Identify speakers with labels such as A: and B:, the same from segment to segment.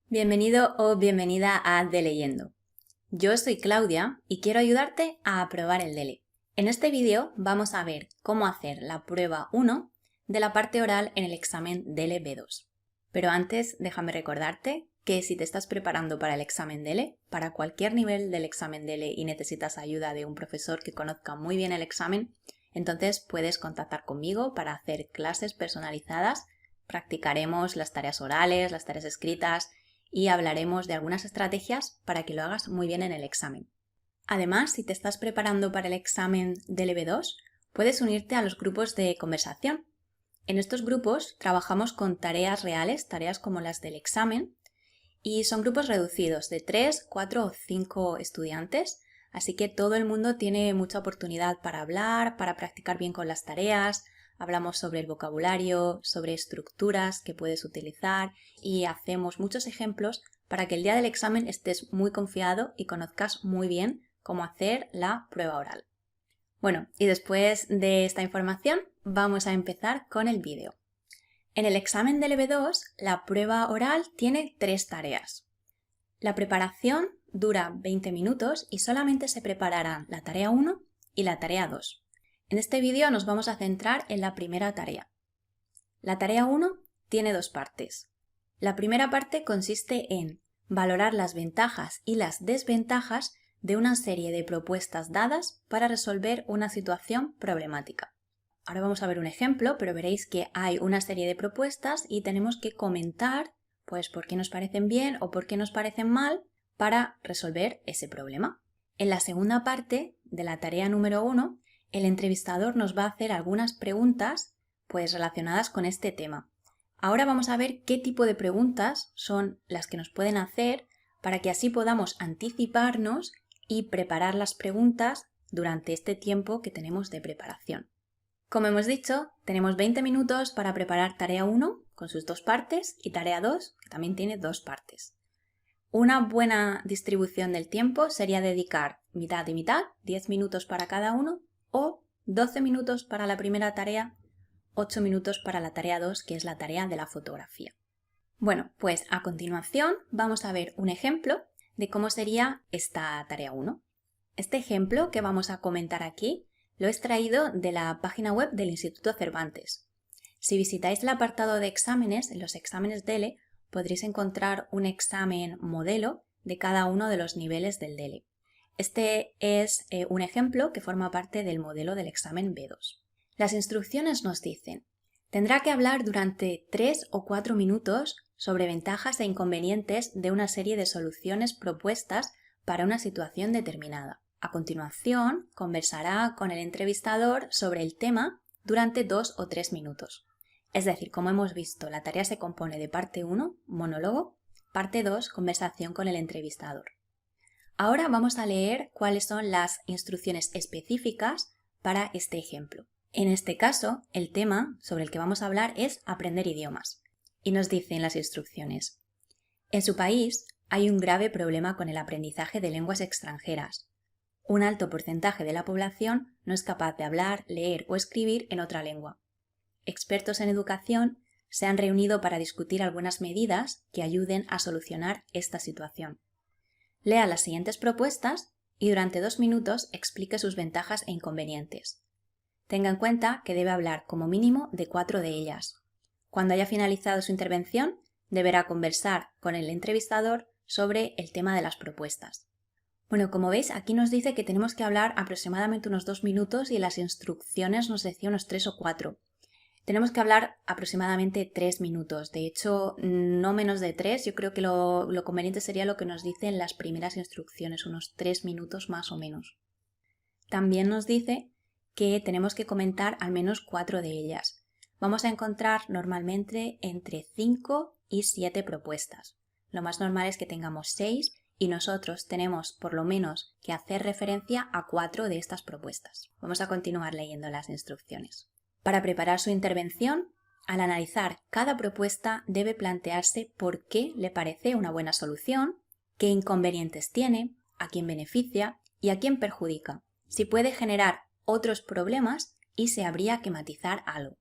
A: Bienvenido o bienvenida a De Leyendo. Yo soy Claudia y quiero ayudarte a aprobar el DELE. En este vídeo vamos a ver cómo hacer la prueba 1 de la parte oral en el examen DELE B2. Pero antes déjame recordarte que si te estás preparando para el examen DELE, para cualquier nivel del examen DELE y necesitas ayuda de un profesor que conozca muy bien el examen, entonces puedes contactar conmigo para hacer clases personalizadas. Practicaremos las tareas orales, las tareas escritas y hablaremos de algunas estrategias para que lo hagas muy bien en el examen. Además, si te estás preparando para el examen del EB2, puedes unirte a los grupos de conversación. En estos grupos trabajamos con tareas reales, tareas como las del examen, y son grupos reducidos de 3, 4 o 5 estudiantes, así que todo el mundo tiene mucha oportunidad para hablar, para practicar bien con las tareas. Hablamos sobre el vocabulario, sobre estructuras que puedes utilizar y hacemos muchos ejemplos para que el día del examen estés muy confiado y conozcas muy bien cómo hacer la prueba oral. Bueno, y después de esta información vamos a empezar con el vídeo. En el examen del EB2, la prueba oral tiene 3 tareas. La preparación dura 20 minutos y solamente se prepararán la tarea 1 y la tarea 2. En este vídeo nos vamos a centrar en la primera tarea. La tarea 1 tiene 2 partes. La primera parte consiste en valorar las ventajas y las desventajas de una serie de propuestas dadas para resolver una situación problemática. Ahora vamos a ver un ejemplo, pero veréis que hay una serie de propuestas y tenemos que comentar pues por qué nos parecen bien o por qué nos parecen mal para resolver ese problema. En la segunda parte de la tarea número 1, el entrevistador nos va a hacer algunas preguntas pues relacionadas con este tema. Ahora vamos a ver qué tipo de preguntas son las que nos pueden hacer para que así podamos anticiparnos y preparar las preguntas durante este tiempo que tenemos de preparación. Como hemos dicho, tenemos 20 minutos para preparar tarea 1 con sus 2 partes y tarea 2 que también tiene 2 partes. Una buena distribución del tiempo sería dedicar mitad y mitad, 10 minutos para cada uno, o 12 minutos para la primera tarea, 8 minutos para la tarea 2, que es la tarea de la fotografía. Bueno, pues a continuación vamos a ver un ejemplo de cómo sería esta tarea 1. Este ejemplo que vamos a comentar aquí lo he extraído de la página web del Instituto Cervantes. Si visitáis el apartado de exámenes, en los exámenes DELE, podréis encontrar un examen modelo de cada uno de los niveles del DELE. Este es un ejemplo que forma parte del modelo del examen B2. Las instrucciones nos dicen: tendrá que hablar durante 3 o 4 minutos sobre ventajas e inconvenientes de una serie de soluciones propuestas para una situación determinada. A continuación, conversará con el entrevistador sobre el tema durante 2 o 3 minutos. Es decir, como hemos visto, la tarea se compone de parte 1, monólogo, parte 2, conversación con el entrevistador. Ahora vamos a leer cuáles son las instrucciones específicas para este ejemplo. En este caso, el tema sobre el que vamos a hablar es aprender idiomas. Y nos dicen las instrucciones: en su país hay un grave problema con el aprendizaje de lenguas extranjeras. Un alto porcentaje de la población no es capaz de hablar, leer o escribir en otra lengua. Expertos en educación se han reunido para discutir algunas medidas que ayuden a solucionar esta situación. Lea las siguientes propuestas y durante 2 minutos explique sus ventajas e inconvenientes. Tenga en cuenta que debe hablar como mínimo de 4 de ellas. Cuando haya finalizado su intervención, deberá conversar con el entrevistador sobre el tema de las propuestas. Bueno, como veis, aquí nos dice que tenemos que hablar aproximadamente unos 2 minutos y en las instrucciones nos decía unos 3 o 4. Tenemos que hablar aproximadamente 3 minutos. De hecho, no menos de 3. Yo creo que lo conveniente sería lo que nos dicen las primeras instrucciones, unos 3 minutos más o menos. También nos dice que tenemos que comentar al menos 4 de ellas. Vamos a encontrar normalmente entre 5 y 7 propuestas. Lo más normal es que tengamos 6 y nosotros tenemos por lo menos que hacer referencia a 4 de estas propuestas. Vamos a continuar leyendo las instrucciones. Para preparar su intervención, al analizar cada propuesta debe plantearse por qué le parece una buena solución, qué inconvenientes tiene, a quién beneficia y a quién perjudica, si puede generar otros problemas y si habría que matizar algo.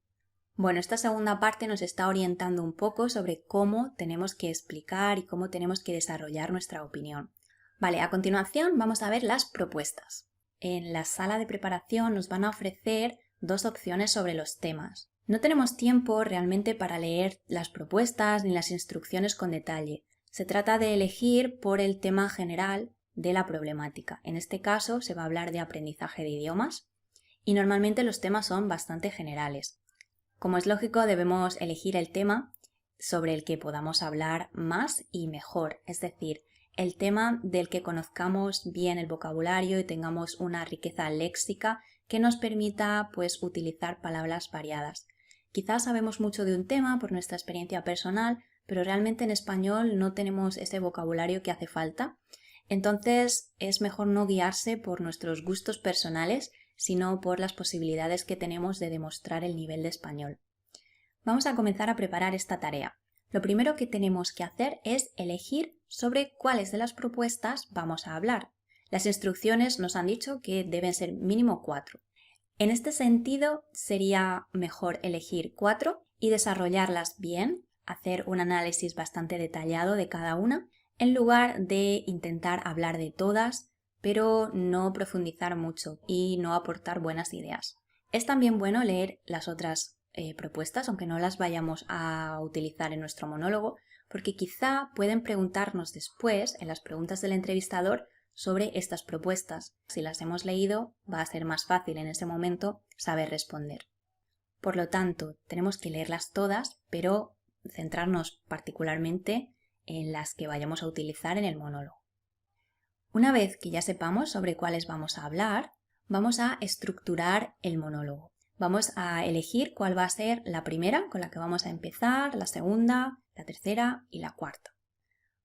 A: Bueno, esta segunda parte nos está orientando un poco sobre cómo tenemos que explicar y cómo tenemos que desarrollar nuestra opinión. Vale, a continuación vamos a ver las propuestas. En la sala de preparación nos van a ofrecer dos opciones sobre los temas. No tenemos tiempo realmente para leer las propuestas ni las instrucciones con detalle. Se trata de elegir por el tema general de la problemática. En este caso se va a hablar de aprendizaje de idiomas y normalmente los temas son bastante generales. Como es lógico, debemos elegir el tema sobre el que podamos hablar más y mejor, es decir, el tema del que conozcamos bien el vocabulario y tengamos una riqueza léxica que nos permita utilizar palabras variadas. Quizás sabemos mucho de un tema por nuestra experiencia personal, pero realmente en español no tenemos ese vocabulario que hace falta. Entonces es mejor no guiarse por nuestros gustos personales, sino por las posibilidades que tenemos de demostrar el nivel de español. Vamos a comenzar a preparar esta tarea. Lo primero que tenemos que hacer es elegir sobre cuáles de las propuestas vamos a hablar. Las instrucciones nos han dicho que deben ser mínimo 4. En este sentido, sería mejor elegir 4 y desarrollarlas bien, hacer un análisis bastante detallado de cada una, en lugar de intentar hablar de todas, pero no profundizar mucho y no aportar buenas ideas. Es también bueno leer las otras propuestas, aunque no las vayamos a utilizar en nuestro monólogo, porque quizá pueden preguntarnos después, en las preguntas del entrevistador, sobre estas propuestas. Si las hemos leído, va a ser más fácil en ese momento saber responder. Por lo tanto, tenemos que leerlas todas, pero centrarnos particularmente en las que vayamos a utilizar en el monólogo. Una vez que ya sepamos sobre cuáles vamos a hablar, vamos a estructurar el monólogo. Vamos a elegir cuál va a ser la primera con la que vamos a empezar, la segunda, la tercera y la cuarta.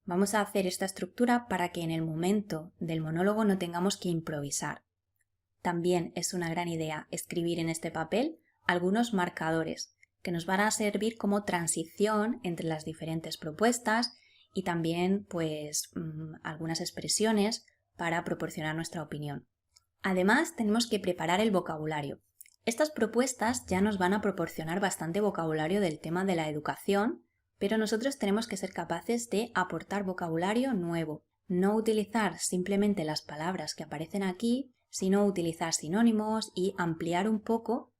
A: Vamos a hacer esta estructura para que en el momento del monólogo no tengamos que improvisar. También es una gran idea escribir en este papel algunos marcadores que nos van a servir como transición entre las diferentes propuestas y también algunas expresiones para proporcionar nuestra opinión. Además, tenemos que preparar el vocabulario. Estas propuestas ya nos van a proporcionar bastante vocabulario del tema de la educación, pero nosotros tenemos que ser capaces de aportar vocabulario nuevo, no utilizar simplemente las palabras que aparecen aquí, sino utilizar sinónimos y ampliar un poco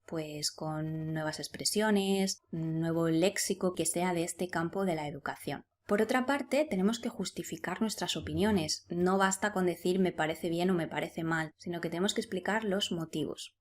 A: con nuevas expresiones, nuevo léxico que sea de este campo de la educación. Por otra parte, tenemos que justificar nuestras opiniones. No basta con decir me parece bien o me parece mal, sino que tenemos que explicar los motivos.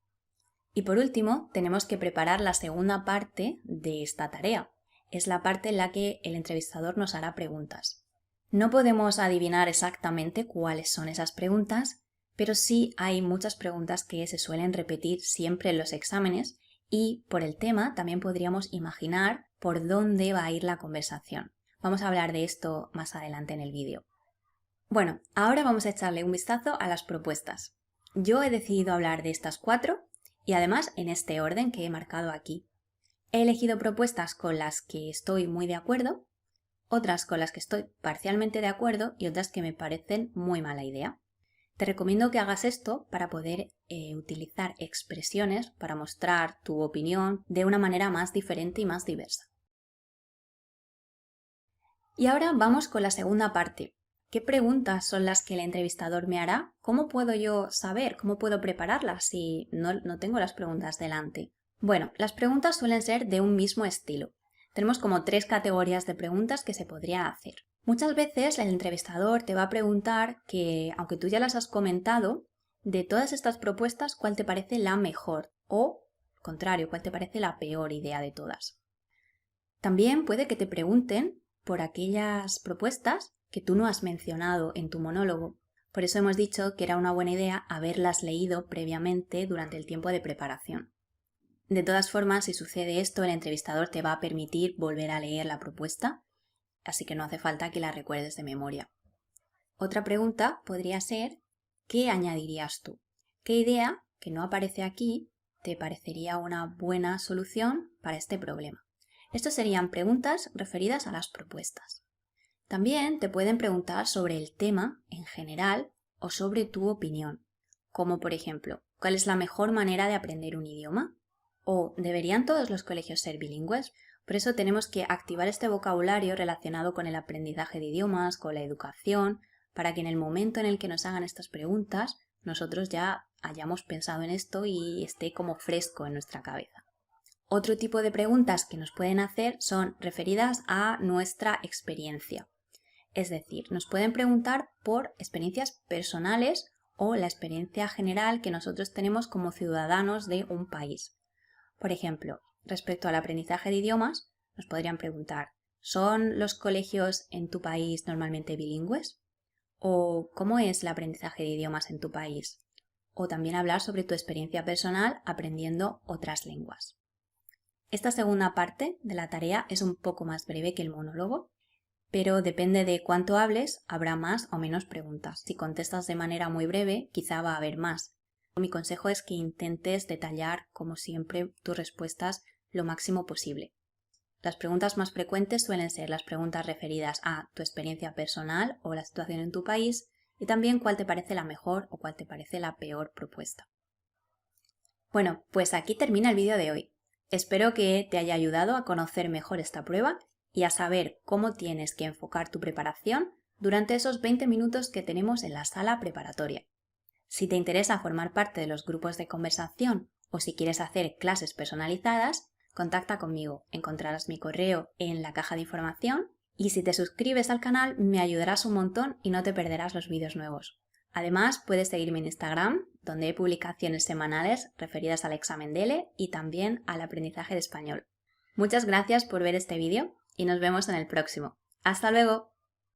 A: Y por último, tenemos que preparar la segunda parte de esta tarea. Es la parte en la que el entrevistador nos hará preguntas. No podemos adivinar exactamente cuáles son esas preguntas, pero sí hay muchas preguntas que se suelen repetir siempre en los exámenes y por el tema también podríamos imaginar por dónde va a ir la conversación. Vamos a hablar de esto más adelante en el vídeo. Bueno, ahora vamos a echarle un vistazo a las propuestas. Yo he decidido hablar de estas 4 y además en este orden que he marcado aquí. He elegido propuestas con las que estoy muy de acuerdo, otras con las que estoy parcialmente de acuerdo y otras que me parecen muy mala idea. Te recomiendo que hagas esto para poder utilizar expresiones para mostrar tu opinión de una manera más diferente y más diversa. Y ahora vamos con la segunda parte. ¿Qué preguntas son las que el entrevistador me hará? ¿Cómo puedo yo saber? ¿Cómo puedo prepararlas si no tengo las preguntas delante? Bueno, las preguntas suelen ser de un mismo estilo. Tenemos como 3 categorías de preguntas que se podría hacer. Muchas veces el entrevistador te va a preguntar que, aunque tú ya las has comentado, de todas estas propuestas, ¿cuál te parece la mejor? O, al contrario, ¿cuál te parece la peor idea de todas? También puede que te pregunten por aquellas propuestas que tú no has mencionado en tu monólogo. Por eso hemos dicho que era una buena idea haberlas leído previamente durante el tiempo de preparación. De todas formas, si sucede esto, el entrevistador te va a permitir volver a leer la propuesta, así que no hace falta que la recuerdes de memoria. Otra pregunta podría ser, ¿qué añadirías tú? ¿Qué idea que no aparece aquí te parecería una buena solución para este problema? Estas serían preguntas referidas a las propuestas. También te pueden preguntar sobre el tema en general o sobre tu opinión, como por ejemplo, ¿cuál es la mejor manera de aprender un idioma? ¿O deberían todos los colegios ser bilingües? Por eso tenemos que activar este vocabulario relacionado con el aprendizaje de idiomas, con la educación, para que en el momento en el que nos hagan estas preguntas, nosotros ya hayamos pensado en esto y esté como fresco en nuestra cabeza. Otro tipo de preguntas que nos pueden hacer son referidas a nuestra experiencia. Es decir, nos pueden preguntar por experiencias personales o la experiencia general que nosotros tenemos como ciudadanos de un país. Por ejemplo, respecto al aprendizaje de idiomas, nos podrían preguntar, ¿son los colegios en tu país normalmente bilingües? ¿O cómo es el aprendizaje de idiomas en tu país? O también hablar sobre tu experiencia personal aprendiendo otras lenguas. Esta segunda parte de la tarea es un poco más breve que el monólogo, pero depende de cuánto hables, habrá más o menos preguntas. Si contestas de manera muy breve, quizá va a haber más. Mi consejo es que intentes detallar, como siempre, tus respuestas lo máximo posible. Las preguntas más frecuentes suelen ser las preguntas referidas a tu experiencia personal o la situación en tu país y también cuál te parece la mejor o cuál te parece la peor propuesta. Bueno, pues aquí termina el vídeo de hoy. Espero que te haya ayudado a conocer mejor esta prueba y a saber cómo tienes que enfocar tu preparación durante esos 20 minutos que tenemos en la sala preparatoria. Si te interesa formar parte de los grupos de conversación o si quieres hacer clases personalizadas, contacta conmigo. Encontrarás mi correo en la caja de información y si te suscribes al canal me ayudarás un montón y no te perderás los vídeos nuevos. Además, puedes seguirme en Instagram, donde hay publicaciones semanales referidas al examen DELE y también al aprendizaje de español. Muchas gracias por ver este vídeo y nos vemos en el próximo. ¡Hasta luego!